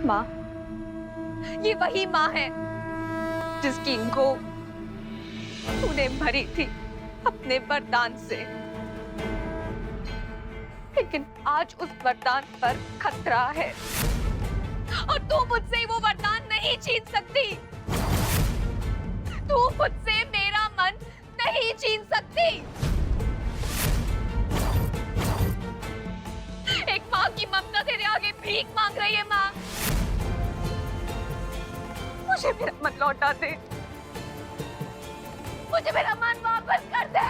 माँ, ये वही माँ है जिसकी गो तूने भरी थी अपने वरदान से, लेकिन आज उस वरदान पर खतरा है और तू मुझसे वो वरदान नहीं छीन सकती। तू मुझसे मेरा मन नहीं छीन सकती। एक माँ की ममता तेरे आगे भीख मांग रही है। माँ, मुझे मेरा मन लौटा दे, मुझे मेरा मन वापस कर दे।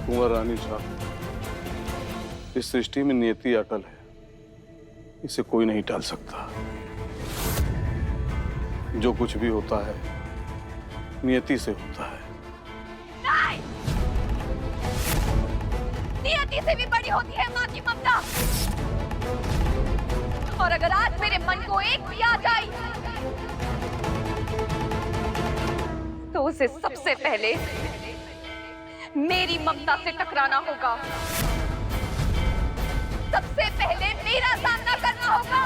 कुंवर रानी साहब, इस सृष्टि में नियति अटल है, इसे कोई नहीं टाल सकता। जो कुछ भी होता है नियति से होता है। नहीं! नियति से भी बड़ी होती है माँ की ममता। और अगर आज मेरे मन को एक भी आ जाए तो उसे सबसे पहले मेरी ममता से टकराना होगा। सबसे पहले मेरा सामना करना होगा।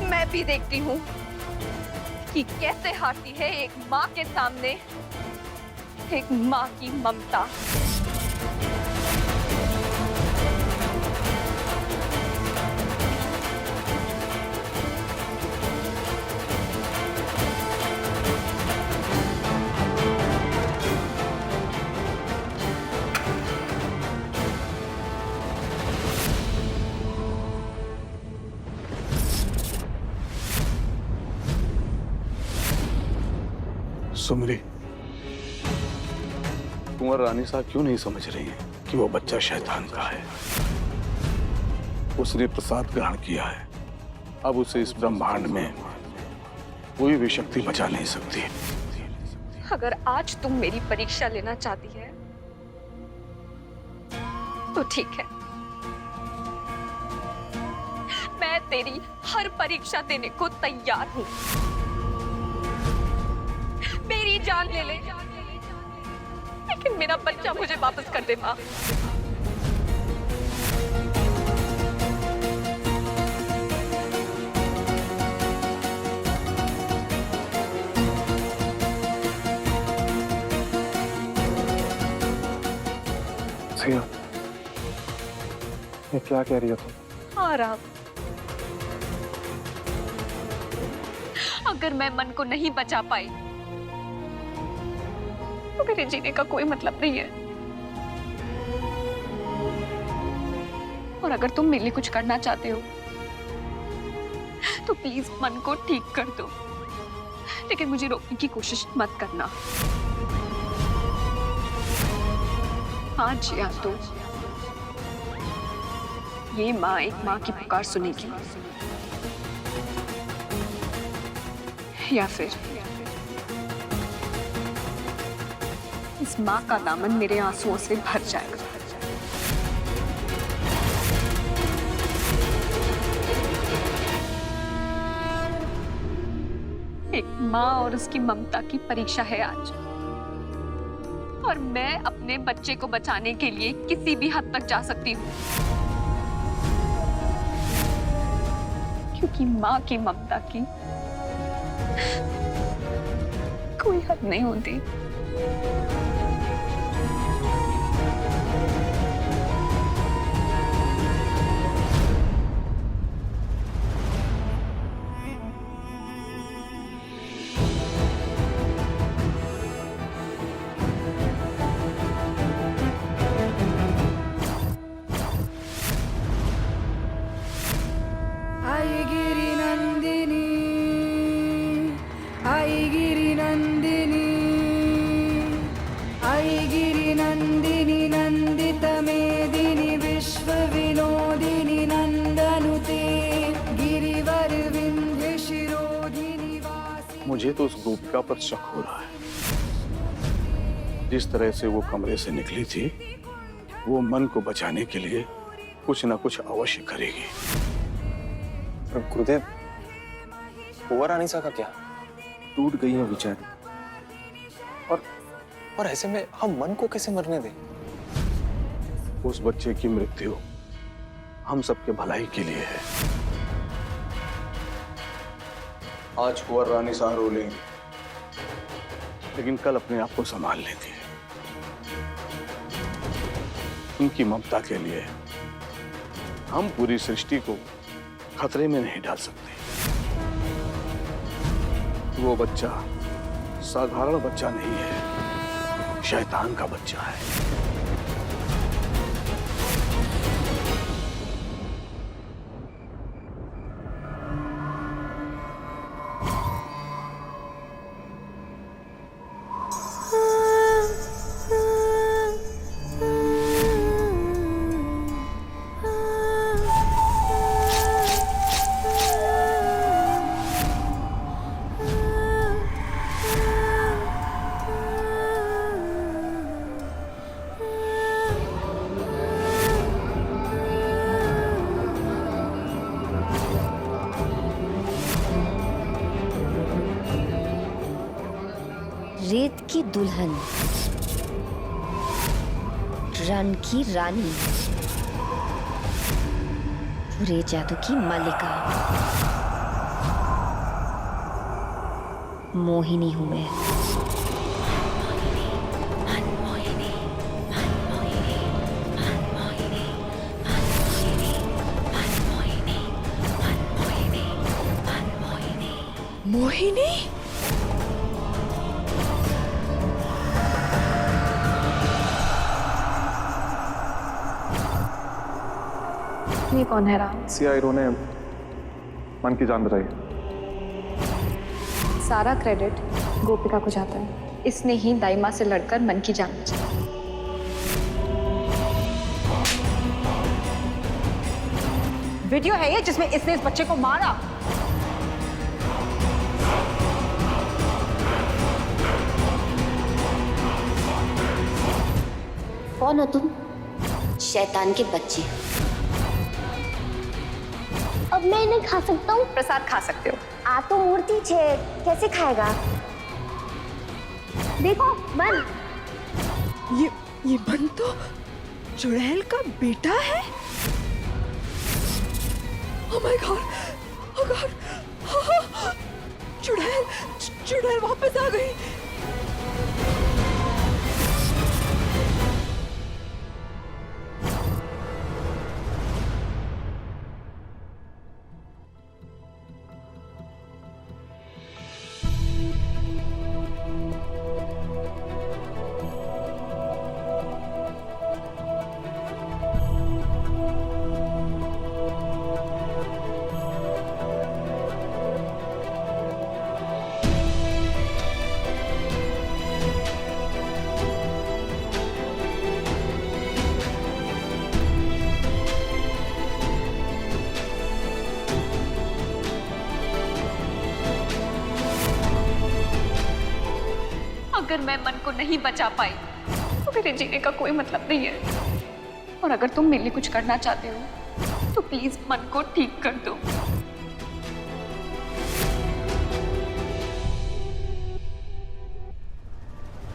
मैं भी देखती हूँ कि कैसे हारती है एक माँ के सामने एक माँ की ममता। सुमरी, कुंवर रानी साहब क्यों नहीं समझ रही है कि वो बच्चा शैतान का है। उसने प्रसाद ग्रहण किया है, अब उसे इस ब्रह्मांड में कोई भी शक्ति बचा नहीं सकती। अगर आज तुम मेरी परीक्षा लेना चाहती है तो ठीक है, मैं तेरी हर परीक्षा देने को तैयार हूं। मेरी जान ले ले, लेकिन मेरा बच्चा मुझे वापस कर दे माँ। सिया, ये क्या कह रही हो तुम? हाँ राम, अगर मैं मन को नहीं बचा पाई तो मेरे जीने का कोई मतलब नहीं है। और अगर तुम मेरे लिए कुछ करना चाहते हो तो प्लीज मन को ठीक कर दो, लेकिन मुझे रोकने की कोशिश मत करना। आज या तो ये माँ एक माँ की पुकार सुनेगी, या फिर इस माँ का दामन मेरे आंसुओं से भर जाएगा। एक माँ और उसकी ममता की परीक्षा है आज, और मैं अपने बच्चे को बचाने के लिए किसी भी हद तक जा सकती हूँ, क्योंकि माँ की ममता की कोई हद नहीं होती। आई गिरी नंदिनी, आई गिरी नंदिनी, आई गिरी नंदिनी, नंदित मेदिनी, विश्व विनोदिनी, नंदनुते गिरिवर विंध्य शिरोधिनी वासिनी। मुझे तो उस गोपिका पर शक हो रहा है। जिस तरह से वो कमरे से निकली थी, वो मन को बचाने के लिए कुछ ना कुछ अवश्य करेगी। गुरुदेव, कुंवर रानी सा का क्या? टूट गई है बेचारी, और और ऐसे में हम मन को कैसे मरने दें? उस बच्चे की मृत्यु हम सबके भलाई के लिए है। आज कुंवर रानी साह रोलेंगी, लेकिन कल अपने आप को संभाल लेती है। उनकी ममता के लिए हम पूरी सृष्टि को खतरे में नहीं डाल सकते। वो बच्चा साधारण बच्चा नहीं है, शैतान का बच्चा है। रेत की दुल्हन, रन की रानी, पूरे जादू की मालिका, मोहिनी हूं मैं। मोहिनी? ये कौन है राम? सिया हीरो ने मन की जान बचाई। सारा क्रेडिट गोपिका को जाता है। इसने ही दाइमा से लड़कर मन की जान बचाई। वीडियो है ये जिसमें इसने इस बच्चे को मारा। कौन हो तुम? शैतान के बच्चे। अब मैं इन्हें खा सकता हूँ? प्रसाद खा सकते हो। आ तो मूर्ति छे, कैसे खाएगा? देखो मन। ये मन तो चुड़ैल का बेटा है। Oh my God! Oh God! चुड़ैल वापस आ गई। अगर मैं मन को नहीं बचा पाई तो मेरे जीने का कोई मतलब नहीं है। और अगर तुम मेरे लिए कुछ करना चाहते हो तो प्लीज मन को ठीक कर दो।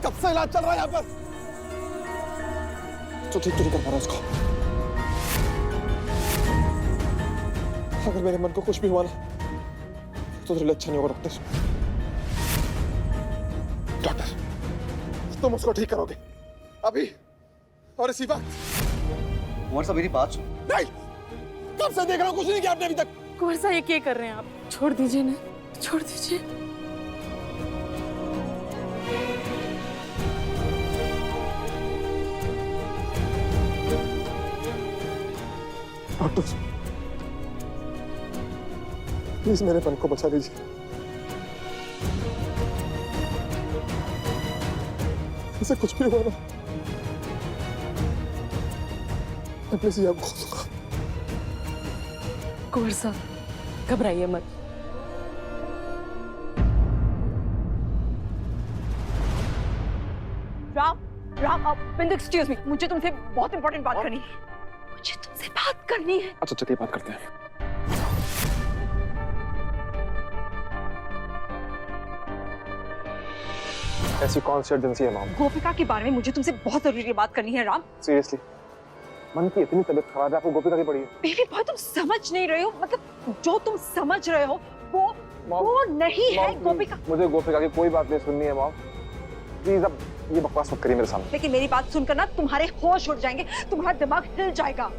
कब से इलाज चल रहा है यहाँ पर? तो ठीक तो नहीं कर पा रहा उसको। अगर मेरे मन को कुछ भी हुआ ना तो तेरे लिए अच्छा नहीं होगा डॉक्टर। डॉक्टर, तुम उसको ठीक करोगे अभी और इसी वक्त। कुंवर साहब मेरी बात सुन। नहीं, कब से देख रहा हूँ, कुछ नहीं किया आपने अभी तक। कुंवर साहब ये क्या कर रहे हैं आप? छोड़ दीजिए ना, छोड़ दीजिए। डॉक्टर प्लीज मेरे मन को बचा लीजिए। ऐसे कुछ भी हुआ ना मैं प्लीज ये आपको दूंगा। कुंवर साहब घबराइए मत। राम बिंदु, एक्सक्यूज मी, मुझे तुमसे बहुत इंपॉर्टेंट बात करनी है। मुझे तुमसे बात करनी है। अच्छा चलिए बात करते हैं। ऐसी कौन सी अर्जेंसी है मॉम? गोपिका के बारे में मुझे तुमसे बहुत जरूरी बात करनी है राम। सीरियसली, मन की इतनी तबीयत खराब है, आपको गोपिका की पड़ी है? बेबी बॉय तुम समझ नहीं रहे हो, मतलब जो तुम समझ रहे हो वो नहीं है गोपिका। मुझे गोपिका की कोई बात नहीं सुननी है मॉम, प्लीज अब ये बकवास मत करिए मेरे सामने। लेकिन मेरी बात सुनकर ना तुम्हारे होश उड़ जाएंगे, तुम्हारा दिमाग हिल जाएगा।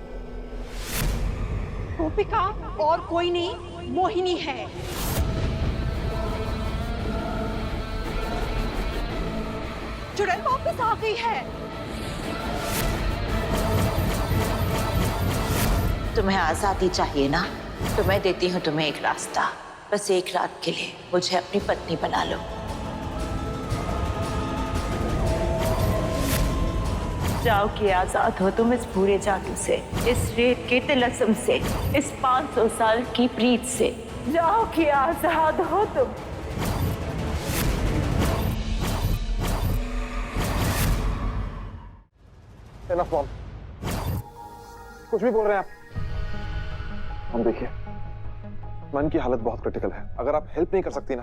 गोपिका और कोई नहीं, मोहिनी है। चुड़ैल वापस आ गई है। तुम्हें आजादी चाहिए ना, तो मैं देती हूँ तुम्हें एक रास्ता। बस एक रात के लिए मुझे अपनी पत्नी बना लो। जाओ कि आजाद हो तुम इस पूरे जादू से, इस रेत के तिलस्म से, इस 500 साल की प्रीत से। जाओ कि आजाद हो तुम। Enough, मॉम, कुछ भी बोल रहे हैं आप। हम देखिए, मन की हालत बहुत क्रिटिकल है, अगर आप हेल्प नहीं कर सकती ना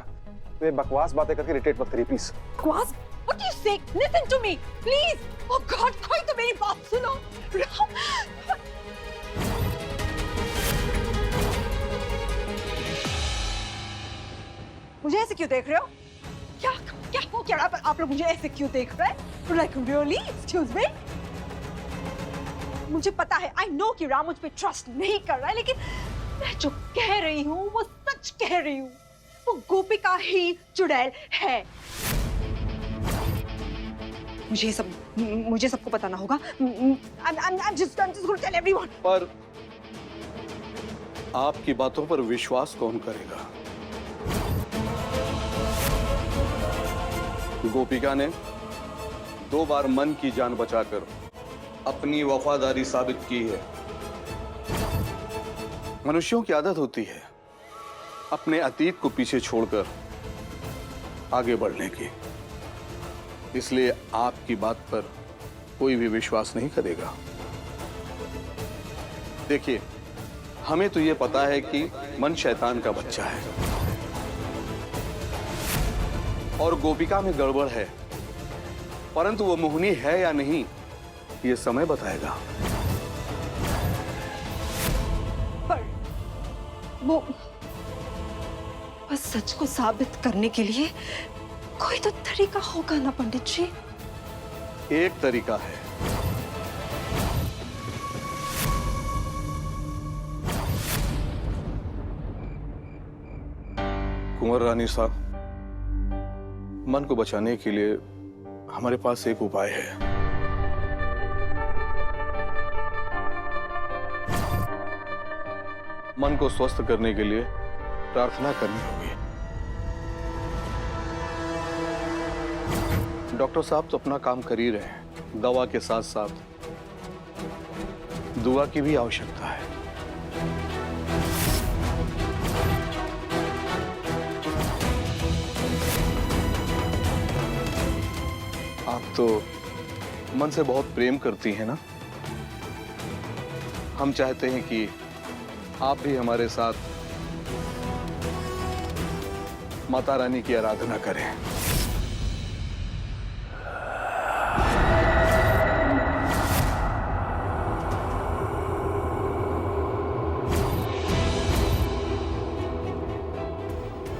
तो ये बकवास बातें करके इरिटेट मत करिए प्लीज। बकवास? What do you say? Listen to me, please. Oh God, कोई तो मेरी बात सुनो। मुझे ऐसे क्यों देख रहे हो? क्या क्या हो क्या रहा है? आप लोग मुझे ऐसे क्यों देख रहे हैं? Like really? Excuse me? मुझे पता है, I know कि राम मुझ पे ट्रस्ट नहीं कर रहा है, लेकिन मैं जो कह रही हूँ वो सच कह रही हूँ। वो गोपिका ही चुड़ैल है। मुझे सबको बताना होगा। I'm just going to tell everyone. पर आपकी बातों पर विश्वास कौन करेगा? गोपिका ने 2 बार मन की जान बचाकर अपनी वफादारी साबित की है। मनुष्यों की आदत होती है अपने अतीत को पीछे छोड़कर आगे बढ़ने की, इसलिए आपकी बात पर कोई भी विश्वास नहीं करेगा। देखिए, हमें तो ये पता है कि मन शैतान का बच्चा है और गोपिका में गड़बड़ है, परंतु वो मोहिनी है या नहीं ये समय बताएगा। पर वो बस सच को साबित करने के लिए कोई तो तरीका होगा ना पंडित जी? एक तरीका है। कुंवर रानी साहब, मन को बचाने के लिए हमारे पास एक उपाय है। मन को स्वस्थ करने के लिए प्रार्थना करनी होगी। डॉक्टर साहब तो अपना काम कर ही रहे हैं, दवा के साथ साथ दुआ की भी आवश्यकता है। आप तो मन से बहुत प्रेम करती हैं ना? हम चाहते हैं कि आप भी हमारे साथ माता रानी की आराधना करें।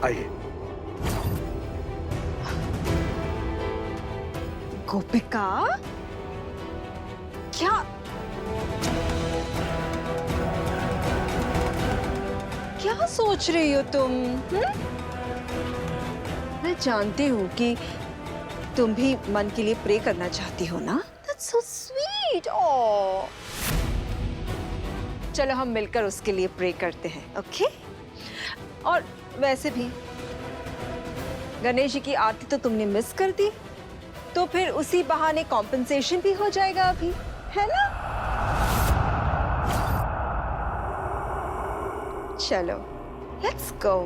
आइए। गोपिका, क्या सोच रही हो तुम? मैं जानती हूँ कि तुम भी मन के लिए प्रे करना चाहती हो ना? That's so sweet. Oh. चलो हम मिलकर उसके लिए प्रे करते हैं, ओके? और वैसे भी गणेश जी की आरती तो तुमने मिस कर दी, तो फिर उसी बहाने कॉम्पेंसेशन भी हो जाएगा अभी, है ना? चलो, let's go.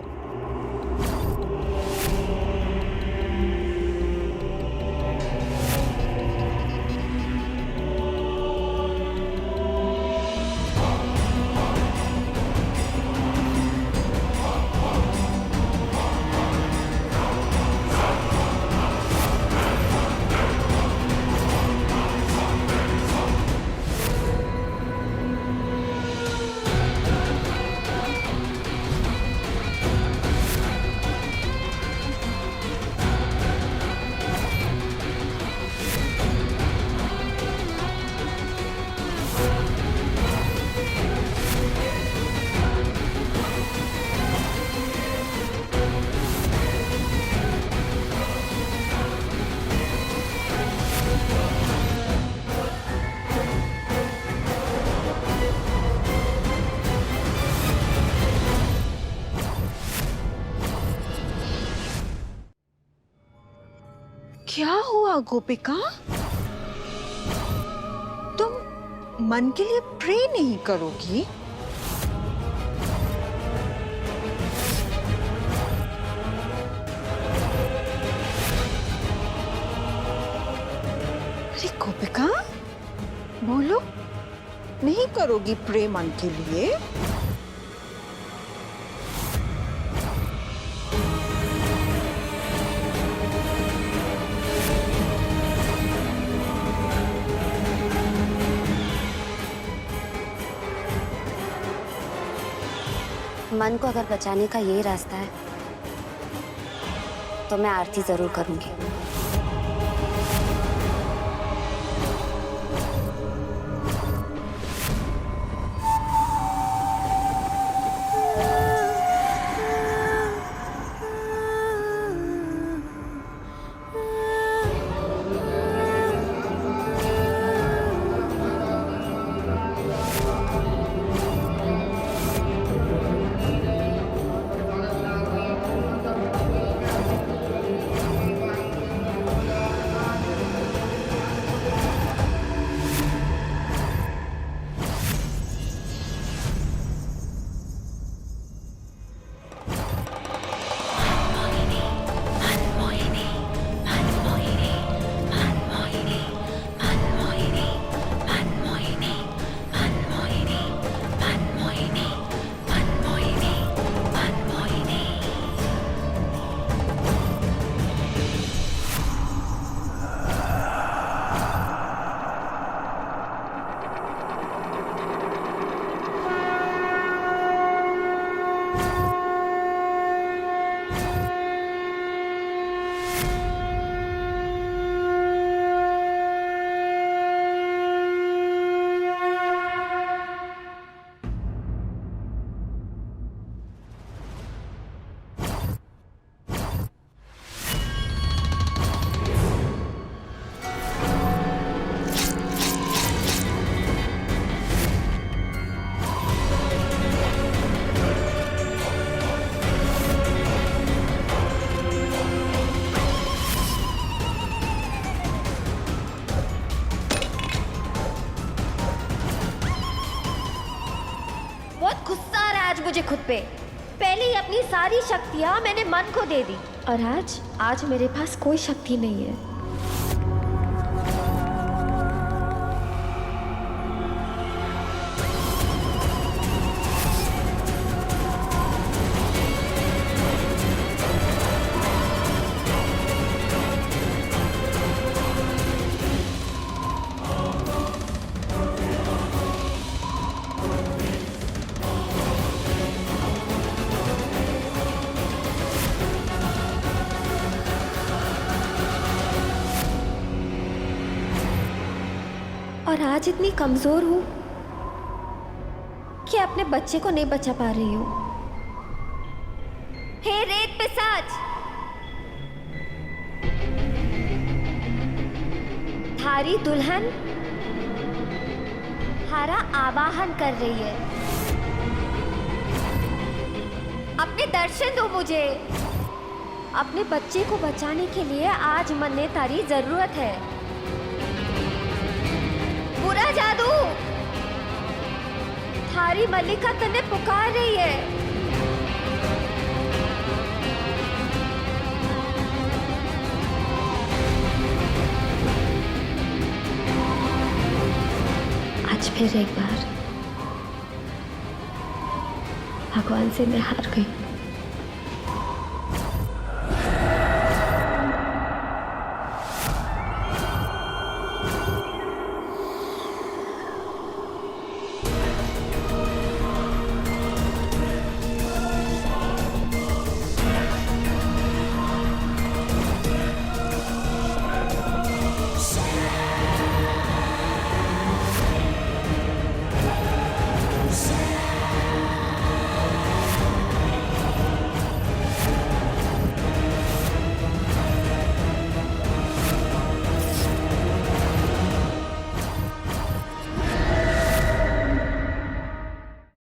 क्या हुआ गोपिका? तुम मन के लिए प्रे नहीं करोगी? अरे गोपिका, बोलो, नहीं करोगी प्रे मन के लिए? मन को अगर बचाने का यही रास्ता है तो मैं आरती जरूर करूंगी। बहुत गुस्सा आ रहा है आज मुझे खुद पे। पहले ही अपनी सारी शक्तियां मैंने मन को दे दी और आज मेरे पास कोई शक्ति नहीं है। और आज इतनी कमजोर हूं कि अपने बच्चे को नहीं बचा पा रही हूं। हे रेत पिशाच, थारी दुल्हन थारा आवाहन कर रही है। अपने दर्शन दो मुझे। अपने बच्चे को बचाने के लिए आज मन ने तारी जरूरत है। बुरा जादू, थारी मल्लिका तन्ने पुकार रही है। आज फिर एक बार भगवान से मैं हार गई।